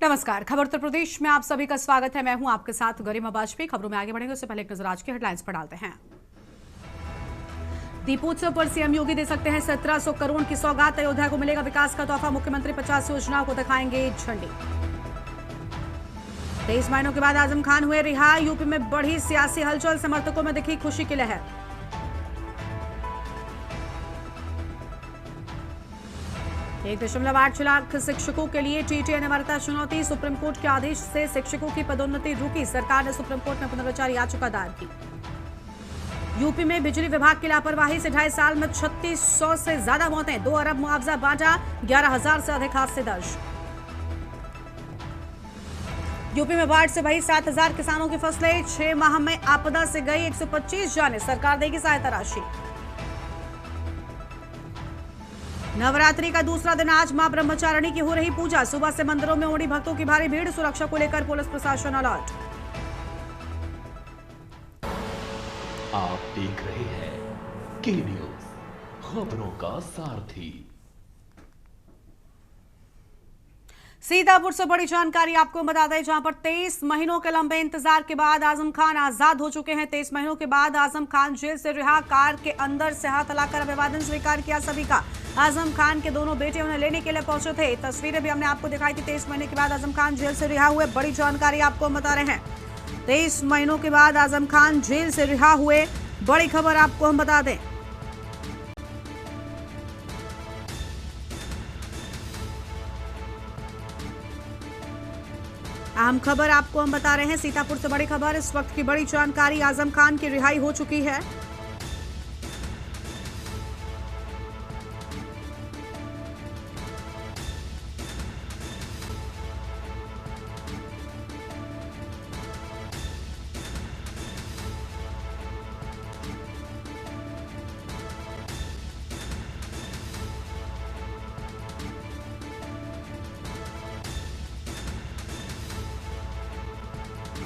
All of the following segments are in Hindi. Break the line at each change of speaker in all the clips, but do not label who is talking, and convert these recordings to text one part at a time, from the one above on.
नमस्कार। खबर उत्तर प्रदेश में आप सभी का स्वागत है। मैं हूं आपके साथ गरिमा वाजपेयी। खबरों में आगे बढ़ेंगे उससे पहले एक नजर आज की हेडलाइंस पर डालते हैं। दीपोत्सव पर सीएम योगी दे सकते हैं 1700 करोड़ की सौगात। अयोध्या को मिलेगा विकास का तोहफा। मुख्यमंत्री 50 योजनाओं को दिखाएंगे झंडी। 23 महीनों के बाद आजम खान हुए रिहा। यूपी में बढ़ी सियासी हलचल, समर्थकों में दिखी खुशी की लहर। एक 1.8 लाख शिक्षकों के लिए टीटीए ने बरता चुनौती। सुप्रीम कोर्ट के आदेश से शिक्षकों की पदोन्नति रुकी। सरकार ने सुप्रीम कोर्ट में पुनर्विचार याचिका दायर की। यूपी में बिजली विभाग की लापरवाही से 2.5 साल में 3600 से ज्यादा मौतें। 2 अरब मुआवजा बांटा। 11,000 से अधिक हादसे दर्ज। यूपी में बाढ़ से बही 7,000 किसानों की फसलें। 6 माह में आपदा से गई 125 जानें। सरकार देगी सहायता राशि। नवरात्रि का दूसरा दिन आज मां ब्रह्मचारिणी की हो रही पूजा। सुबह से मंदिरों में उमड़ी भक्तों की भारी भीड़। सुरक्षा को लेकर पुलिस प्रशासन अलर्ट।
आप देख रहे हैं के न्यूज, खबरों का सारथी।
सीतापुर से बड़ी जानकारी आपको बता दें, जहां पर 23 महीनों के लंबे इंतजार के बाद आजम खान आजाद हो चुके हैं। 23 महीनों के बाद आजम खान जेल से रिहा। कार के अंदर से हाथ हिलाकर अभिवादन स्वीकार किया सभी का। आजम खान के दोनों बेटे उन्हें लेने के लिए पहुंचे थे। तस्वीरें भी हमने आपको दिखाई थी। 23 महीने के बाद आजम खान जेल से रिहा हुए। बड़ी जानकारी आपको हम बता रहे हैं। 23 महीनों के बाद आजम खान जेल से रिहा हुए। बड़ी खबर आपको हम बता दें। अहम खबर आपको हम बता रहे हैं। सीतापुर से बड़ी खबर, इस वक्त की बड़ी जानकारी। आजम खान की रिहाई हो चुकी है।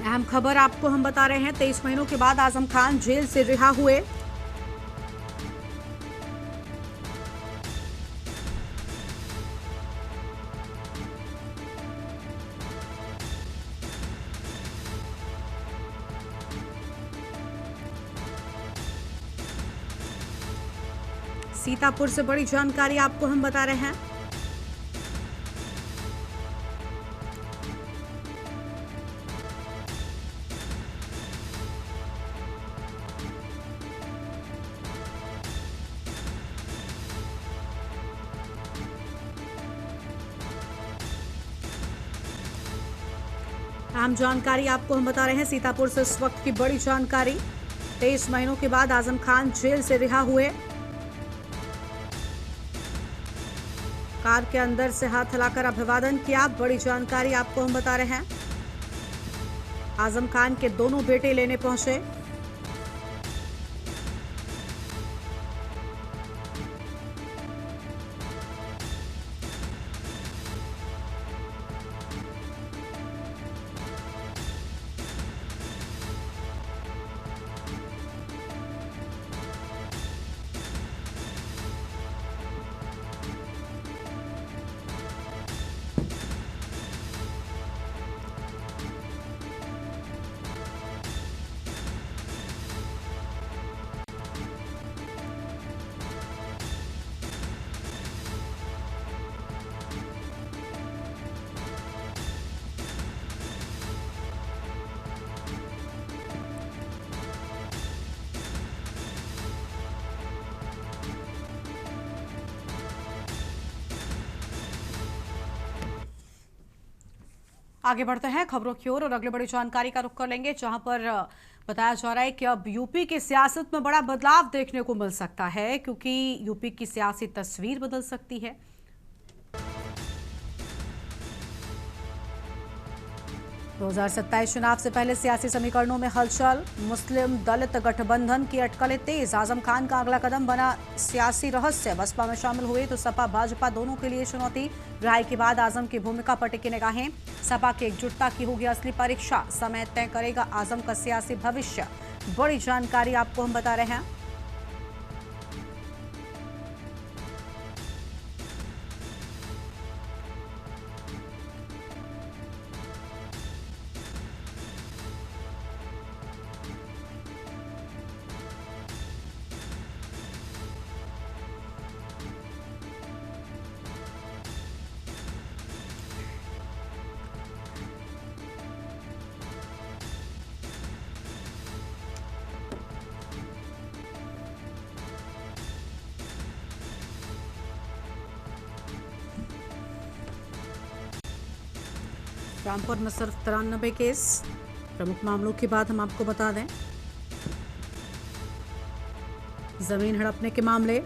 अहम खबर आपको हम बता रहे हैं। 23 महीनों के बाद आजम खान जेल से रिहा हुए। सीतापुर से बड़ी जानकारी आपको हम बता रहे हैं। अहम जानकारी आपको हम बता रहे हैं। सीतापुर से इस वक्त की बड़ी जानकारी। 23 महीनों के बाद आजम खान जेल से रिहा हुए। कार के अंदर से हाथ हिलाकर अभिवादन किया। बड़ी जानकारी आपको हम बता रहे हैं। आजम खान के दोनों बेटे लेने पहुंचे। आगे बढ़ते हैं खबरों की ओर और अगली बड़ी जानकारी का रुख कर लेंगे, जहां पर बताया जा रहा है कि अब यूपी की सियासत में बड़ा बदलाव देखने को मिल सकता है, क्योंकि यूपी की सियासी तस्वीर बदल सकती है। 2027 चुनाव से पहले सियासी समीकरणों में हलचल। मुस्लिम दलित गठबंधन की अटकलें तेज। आजम खान का अगला कदम बना सियासी रहस्य। बसपा में शामिल हुए तो सपा भाजपा दोनों के लिए चुनौती। रिहाई के बाद आजम की भूमिका पर टिकी निगाहें। सपा की एकजुटता की होगी असली परीक्षा। समय तय करेगा आजम का सियासी भविष्य। बड़ी जानकारी आपको हम बता रहे हैं। रामपुर में सिर्फ 93 केस। प्रमुख मामलों की बात हम आपको बता दें, जमीन हड़पने के मामले,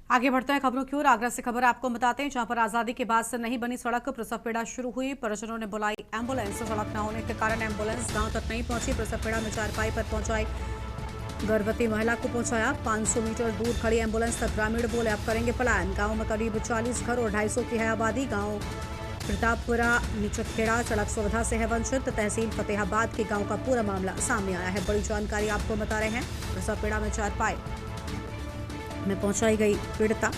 आगे बढ़ते हैं खबरों की ओर। आगरा से खबर आपको बताते हैं, जहां पर आजादी के बाद से नहीं बनी सड़क, प्रसव पीड़ा शुरू हुई। परिजनों ने बुलाई एम्बुलेंस। सड़क न होने के कारण एम्बुलेंस गांव तक नहीं पहुंची। प्रसव पीड़ा में चारपाई पर पहुंचाई गर्भवती महिला को पहुंचाया। 500 मीटर दूर खड़ी एम्बुलेंस तक ग्रामीण बोले अब करेंगे पलायन। गांव में करीब 40 घर और 250 की है आबादी। गांव प्रतापपुरा नीचखेड़ा सड़क सुविधा से है वंचित। तहसील फतेहाबाद के गांव का पूरा मामला सामने आया है। बड़ी जानकारी आपको बता रहे हैं। प्रसव पीड़ा में चारपाई में पहुंचाई गई पीड़िता।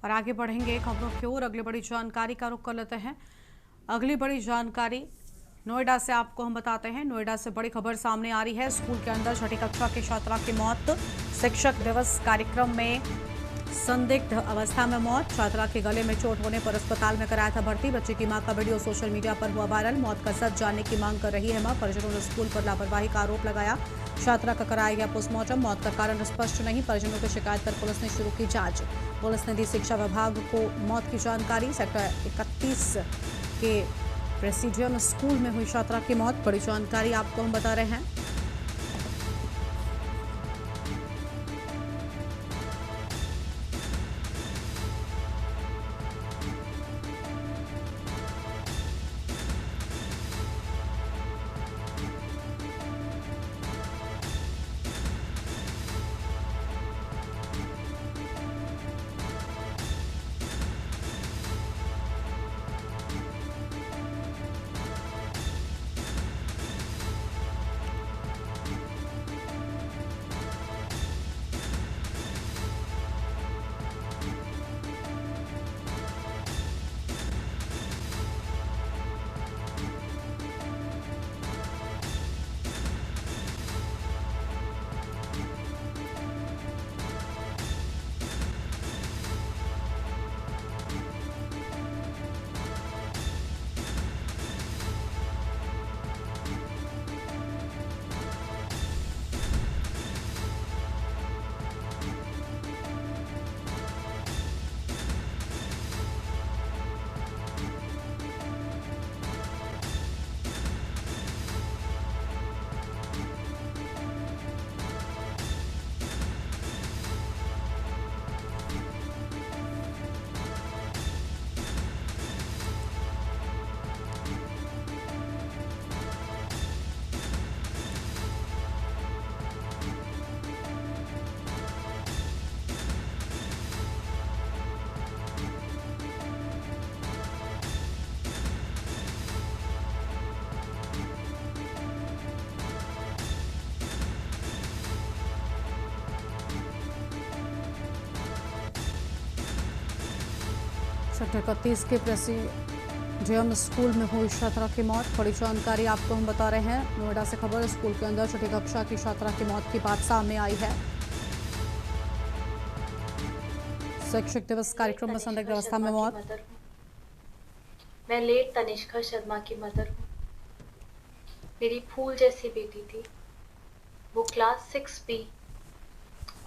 और आगे बढ़ेंगे खबरों की ओर। अगली बड़ी जानकारी का रुख कर लेते हैं। अगली बड़ी जानकारी नोएडा से आपको हम बताते हैं। नोएडा से बड़ी खबर सामने आ रही है। स्कूल के अंदर छठी कक्षा की छात्रा की मौत। शिक्षक दिवस कार्यक्रम में संदिग्ध अवस्था में मौत। छात्रा के गले में चोट होने पर अस्पताल में कराया था भर्ती। बच्चे की मां का वीडियो सोशल मीडिया पर हुआ वायरल। मौत का सच जानने की मांग कर रही है मां। परिजनों ने स्कूल पर लापरवाही का आरोप लगाया। छात्रा का कराया गया पोस्टमार्टम। मौत का कारण स्पष्ट नहीं। परिजनों की शिकायत पर पुलिस ने शुरू की जांच। पुलिस ने दी शिक्षा विभाग को मौत की जानकारी। सेक्टर 31 के प्रेसिडियम स्कूल में हुई छात्रा की मौत। बड़ी जानकारी आपको हम बता रहे हैं। सेक्टर 31 के प्रेसिडेंशियल स्कूल में हुई छात्रा की मौत। बड़ी जानकारी आपको हम बता रहे हैं। नोएडा से खबर, स्कूल के अंदर छठी कक्षा की छात्रा की मौत की बात सामने आई है। शैक्षिक दिवस कार्यक्रम में संदिग्ध अवस्था में मौत।
मैं लेट तनिष्का शर्मा की मदर हूँ। मेरी फूल जैसी बेटी थी। वो class 6B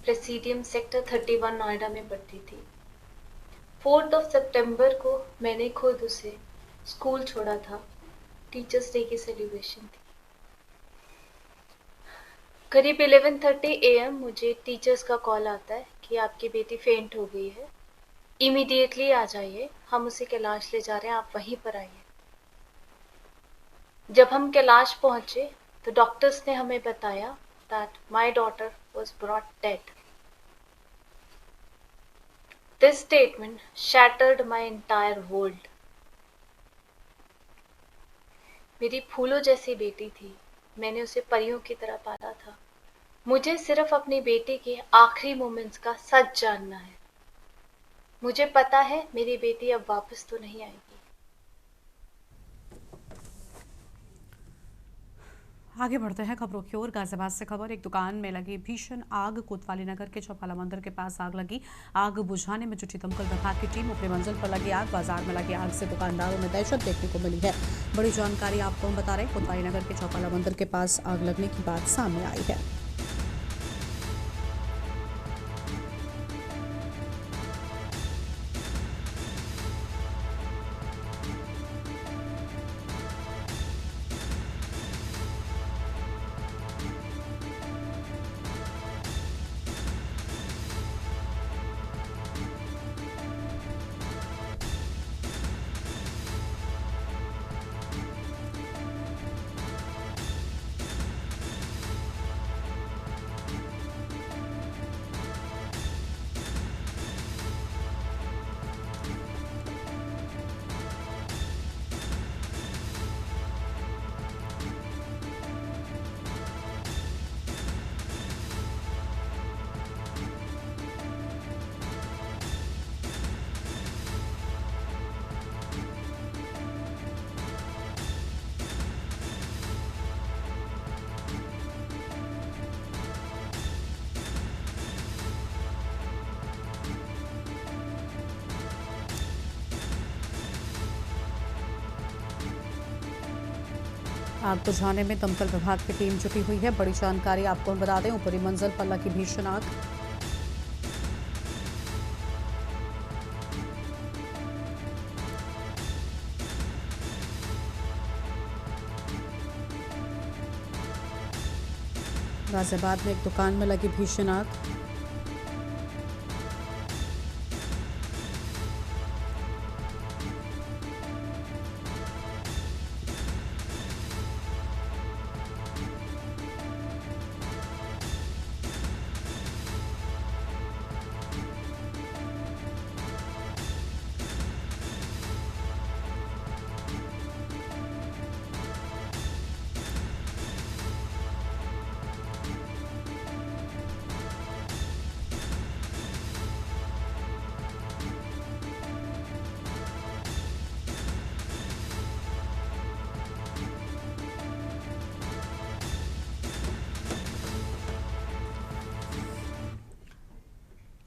presidium sector 31 Noida में पढ़ती थी। 4 सितंबर को मैंने खुद उसे स्कूल छोड़ा था। टीचर्स डे की सेलिब्रेशन थी। करीब 11:30 AM मुझे टीचर्स का कॉल आता है कि आपकी बेटी फेंट हो गई है, इमीडिएटली आ जाइए, हम उसे कैलाश ले जा रहे हैं, आप वहीं पर आइए। जब हम कैलाश पहुंचे तो डॉक्टर्स ने हमें बताया that my daughter was brought dead. This statement shattered my entire world. मेरी फूलों जैसी बेटी थी। मैंने उसे परियों की तरह पाला था। मुझे सिर्फ अपनी बेटी के आखिरी मोमेंट्स का सच जानना है। मुझे पता है मेरी बेटी अब वापस तो नहीं आएगी।
आगे बढ़ते हैं खबरों की ओर। गाजियाबाद से खबर, एक दुकान में लगी भीषण आग। कोतवाली नगर के चौपाला मंदिर के पास आग लगी। आग बुझाने में जुटी दमकल विभाग की टीम। ऊपरी मंजिल पर लगी आग। बाजार में लगी आग से दुकानदारों में दहशत देखने को मिली है। बड़ी जानकारी आपको हम बता रहे हैं। कोतवाली नगर के चौपाला मंदिर के पास आग लगने की बात सामने आई है। आग बुझाने में दमकल विभाग की टीम जुटी हुई है। बड़ी जानकारी आपको हम बता दें। ऊपरी मंजिल पर लगी भीषण आग। गाजियाबाद में एक दुकान में लगी भीषण आग।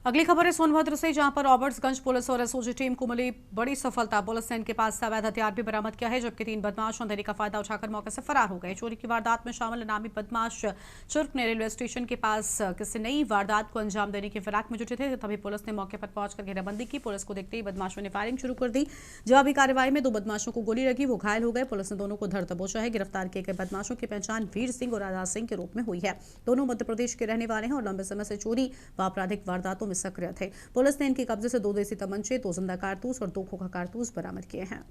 अगली खबर है सोनभद्र से, जहां पर रॉबर्ट्सगंज पुलिस और एसओजी टीम को मिली बड़ी सफलता। पुलिस ने इनके पास से अवैध हथियार भी बरामद किया है, जबकि 3 बदमाश अंधेरी का फायदा उठाकर मौके से फरार हो गए। चोरी की वारदात में शामिल नामी बदमाश चुर्क ने रेलवे स्टेशन के पास किसी नई वारदात को अंजाम देने की फिराक में जुटे थे। तभी पुलिस ने मौके पर पहुंचकर घेराबंदी की। पुलिस को देखते ही बदमाशों ने फायरिंग शुरू कर दी। जवाबी कार्रवाई में 2 बदमाशों को गोली लगी, वो घायल हो गए। पुलिस ने दोनों को धर दबोचा है। गिरफ्तार किए गए बदमाशों की पहचान वीर सिंह और आजाद सिंह के रूप में हुई है। दोनों मध्य प्रदेश के रहने वाले हैं और लंबे समय से चोरी व आपराधिक वारदातों में सक्रिय थे। पुलिस ने इनके कब्जे से 2 देसी तमंचे, 2 जिंदा कारतूस और 2 खोखा कारतूस बरामद किए हैं।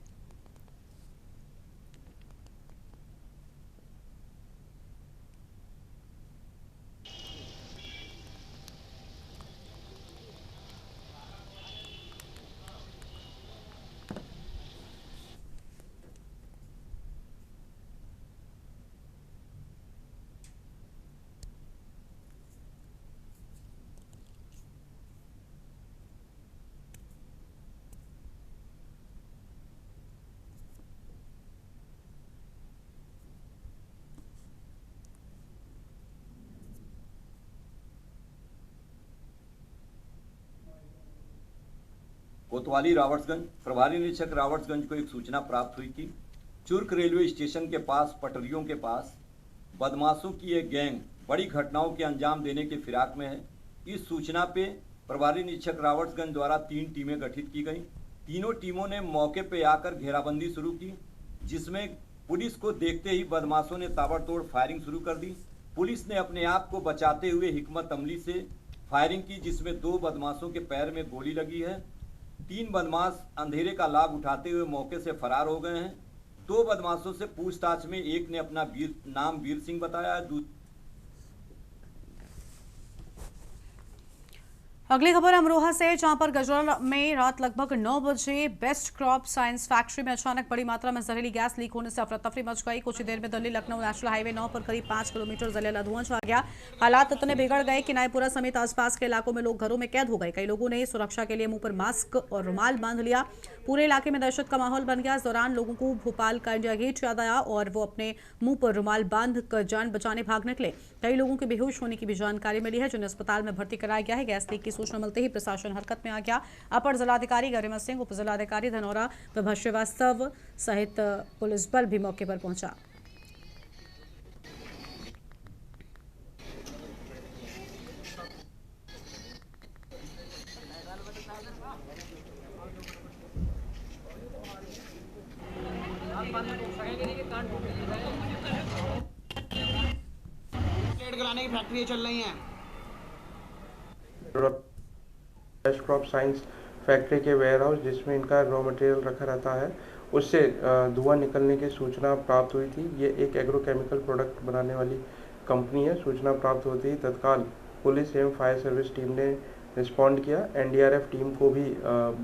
कोतवाली रावर्ट्सगंज। प्रभारी निरीक्षक रावर्ट्सगंज को एक सूचना प्राप्त हुई थी। चुर्क रेलवे स्टेशन के पास पटरियों के पास बदमाशों की एक गैंग बड़ी घटनाओं के अंजाम देने के फिराक में है। इस सूचना पे प्रभारी निरीक्षक रावर्ट्सगंज द्वारा 3 टीमें गठित की गई। तीनों टीमों ने मौके पे आकर घेराबंदी शुरू की, जिसमें पुलिस को देखते ही बदमाशों ने ताबड़तोड़ फायरिंग शुरू कर दी। पुलिस ने अपने आप को बचाते हुए हिकमत अमली से फायरिंग की, जिसमें 2 बदमाशों के पैर में गोली लगी है। 3 बदमाश अंधेरे का लाभ उठाते हुए मौके से फरार हो गए हैं। 2 बदमाशों से पूछताछ में एक ने अपना नाम वीर सिंह बताया है।
अगली खबर अमरोहा से, जहां पर गजरा में रात लगभग 9 बजे बेस्ट क्रॉप साइंस फैक्ट्री में अचानक बड़ी मात्रा में जहरीली गैस लीक होने से अफरा तफरी मच गई। कुछ ही देर में दिल्ली लखनऊ नेशनल हाईवे 9 पर करीब 5 किलोमीटर जलेला धुआं छा गया। हालात इतने बिगड़ गए कि नायपुरा समेत आसपास के इलाकों में लोग घरों में कैद हो गए। कई लोगों ने सुरक्षा के लिए मुंह पर मास्क और रुमाल बांध लिया। पूरे इलाके में दहशत का माहौल बन गया। इस दौरान लोगों को भोपाल का इंडिया गेट याद आया और वो अपने मुंह पर रुमाल बांध कर जान बचाने भाग निकले। कई लोगों के बेहोश होने की भी जानकारी मिली है, जिन्हें अस्पताल में भर्ती कराया गया है। गैस लीक की सूचना मिलते ही प्रशासन हरकत में आ गया। अपर जिलाधिकारी गरिमा सिंह, उप जिलाधिकारी धनौरा विभा श्रीवास्तव सहित पुलिस बल भी मौके पर पहुंचा।
कराने की फैक्ट्री चल रही हैं।
बेस्ट क्रॉप साइंस फैक्ट्री के वेयर हाउस जिसमें इनका रॉ मटेरियल रखा रहता है, उससे धुआं निकलने की सूचना प्राप्त हुई थी। ये एक एग्रोकेमिकल प्रोडक्ट बनाने वाली कंपनी है। सूचना प्राप्त होती ही तत्काल पुलिस एवं फायर सर्विस टीम ने रिस्पॉन्ड किया। एनडीआरएफ टीम को भी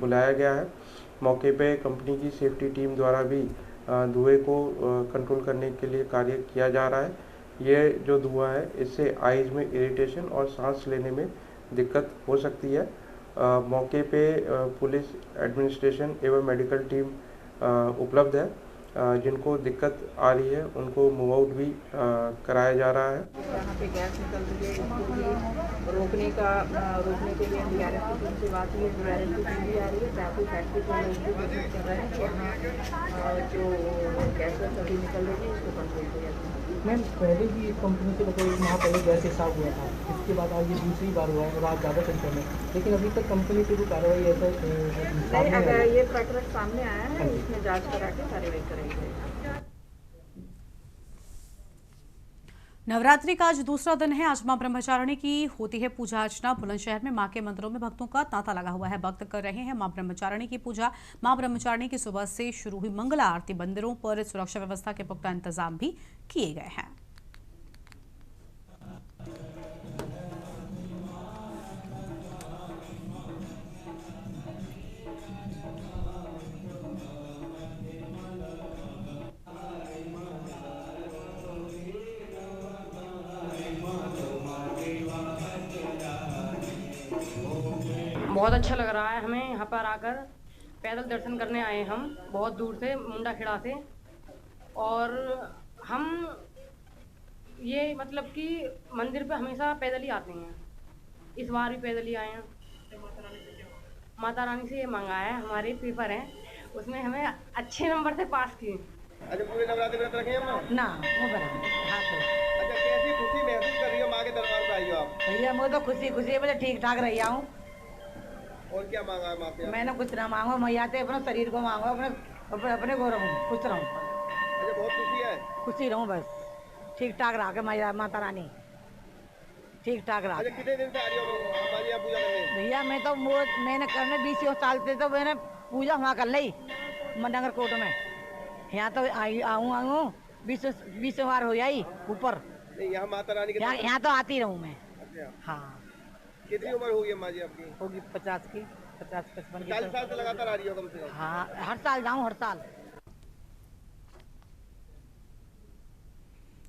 बुलाया गया है। मौके पे कंपनी की सेफ्टी टीम द्वारा भी धुएं को कंट्रोल करने के लिए कार्य किया जा रहा है। ये जो धुआं है, इससे आइज़ में इरिटेशन और सांस लेने में दिक्कत हो सकती है। मौके पे पुलिस, एडमिनिस्ट्रेशन एवं मेडिकल टीम उपलब्ध है। जिनको दिक्कत आ रही है उनको मूव आउट भी कराया जा रहा है।
यहाँ पे गैस निकल रही है, इसको भी रोकने के लिए एनडीआरएफ की टीम से बात हुई है। एनडीआरएफ की टीम भी आ रही है। ट्रैफिक फैक्ट्री को कोशिश कर रहे हैं कि यहाँ जो गैस अभी निकल रही है इसको कंट्रोल किया जाए।
मैम, पहले भी इस कंपनी से मतलब एक माह पहले गैस साफ हुआ था, इसके बाद आज ये दूसरी बार हुआ है और आज ज़्यादा संख्या में, लेकिन अभी तक कंपनी से कोई कार्रवाई ऐसा
नहीं, अगर ये प्रकरण सामने आया है इसमें जांच करा के कार्रवाई कराई जाएगी।
नवरात्रि का आज दूसरा दिन है। आज मां ब्रह्मचारिणी की होती है पूजा अर्चना। बुलंदशहर में मां के मंदिरों में भक्तों का तांता लगा हुआ है। भक्त कर रहे हैं मां ब्रह्मचारिणी की पूजा। मां ब्रह्मचारिणी की सुबह से शुरू हुई मंगला आरती। मंदिरों पर सुरक्षा व्यवस्था के पुख्ता इंतजाम भी किए गए हैं।
बहुत अच्छा लग रहा है हमें यहाँ पर आकर। पैदल दर्शन करने आए हम बहुत दूर से, मुंडा खेड़ा से, और हम ये मतलब कि मंदिर पे हमेशा पैदल ही आते हैं। इस बार भी पैदल ही आए हैं। माता रानी से ये मांगा है, हमारे पेपर हैं उसमें हमें अच्छे नंबर से पास किए।
अच्छा, पूरे नवरात्रि व्रत रखे हैं
ना वो बराबर हाँ। तो
अच्छा, कैसी खुशी महसूस कर रही हो माँ के दरबार पर आई हो आप?
भैया मैं तो खुशी मुझे ठीक ठाक रही हूँ।
और क्या मांगा है माँ से?
मैंने कुछ ना मांगो, मैं आते अपने शरीर को मांगो, अपने को रहूँ, खुश रहूँ।
अच्छा, बहुत खुशी है।
खुशी रहूँ बस, ठीक ठाक रहा के माता रानी ठीक ठाक रहा।
अच्छा, कितने दिन से आ रही हो हमारी यहाँ पूजा करने?
भैया मैं तो मैंने करने 20 साल से तो मैंने पूजा वहाँ कर ली नगर कोट में। यहाँ तो आऊँ 20 बार हो जाई ऊपर।
यहाँ माता रानी के
यहाँ तो आती रहूँ मैं।
अच्छा,
हाँ।
कितनी उम्र होगी माँ जी आपकी?
होगी 50 की, 50-55 की।
40 साल से लगातार आ रही हो कम से कम?
हाँ, हर साल जाऊँ हर साल।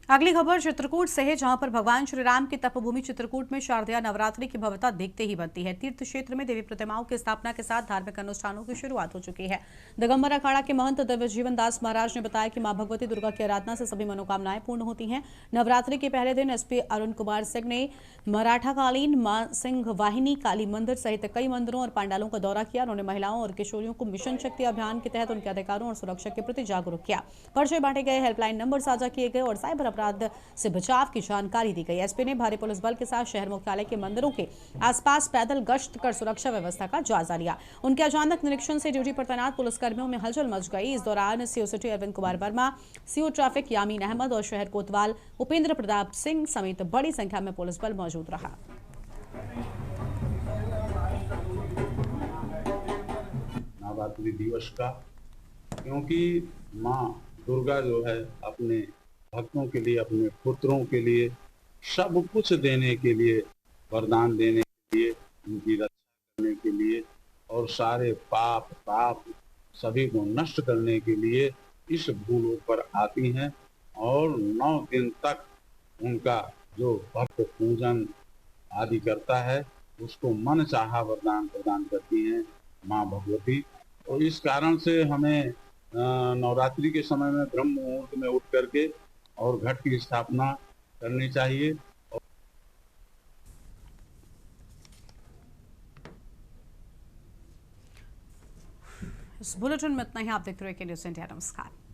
अगली खबर चित्रकूट से है, जहां पर भगवान श्री राम की तपभूमि चित्रकूट में शारदीय नवरात्रि की भव्यता देखते ही बनती है। तीर्थ क्षेत्र में देवी प्रतिमाओं की स्थापना के साथ धार्मिक अनुष्ठानों की शुरुआत हो चुकी है। दिगंबर अखाड़ा के महंत दिव्य जीवन दास महाराज ने बताया कि मां भगवती दुर्गा की आराधना से सभी मनोकामनाएं पूर्ण होती हैं। नवरात्रि के पहले दिन एसपी अरुण कुमार सिंह ने मराठाकालीन मां सिंह वाहिनी काली मंदिर सहित कई मंदिरों और पांडालों का दौरा किया। उन्होंने महिलाओं और किशोरियों को मिशन शक्ति अभियान के तहत उनके अधिकारों और सुरक्षा के प्रति जागरूक किया। पर्चे बांटे गए, हेल्पलाइन नंबर साझा किए गए और साइबर अपराध से बचाव की जानकारी दी गई। एसपी ने भारी पुलिस बल के साथ शहर मुख्यालय के मंदिरों के आसपास पैदल गश्त कर सुरक्षा व्यवस्था का जायजा लिया। उनके अचानक निरीक्षण से ड्यूटी पर तैनात पुलिसकर्मियों में हलचल मच गई। इस दौरान CO city Arvind Kumar Verma, CO traffic Yameen Ahmed और शहर कोतवाल उपेंद्र प्रताप सिंह समेत बड़ी संख्या में पुलिस बल मौजूद रहा।
नवरात्रि दिवस का, क्योंकि माँ दुर्गा जो है अपने भक्तों के लिए, अपने पुत्रों के लिए सब कुछ देने के लिए, वरदान देने के लिए, उनकी रक्षा करने के लिए और सारे पाप सभी को नष्ट करने के लिए इस भूलोक पर आती हैं और 9 दिन तक उनका जो भक्त पूजन आदि करता है उसको मन चाहा वरदान प्रदान करती हैं माँ भगवती। और इस कारण से हमें नवरात्रि के समय में ब्रह्म मुहूर्त में उठ करके और घट की स्थापना करनी चाहिए।
इस बुलेटिन में इतना ही। आप देख रहे हैं न्यूज़ इंडिया। नमस्कार।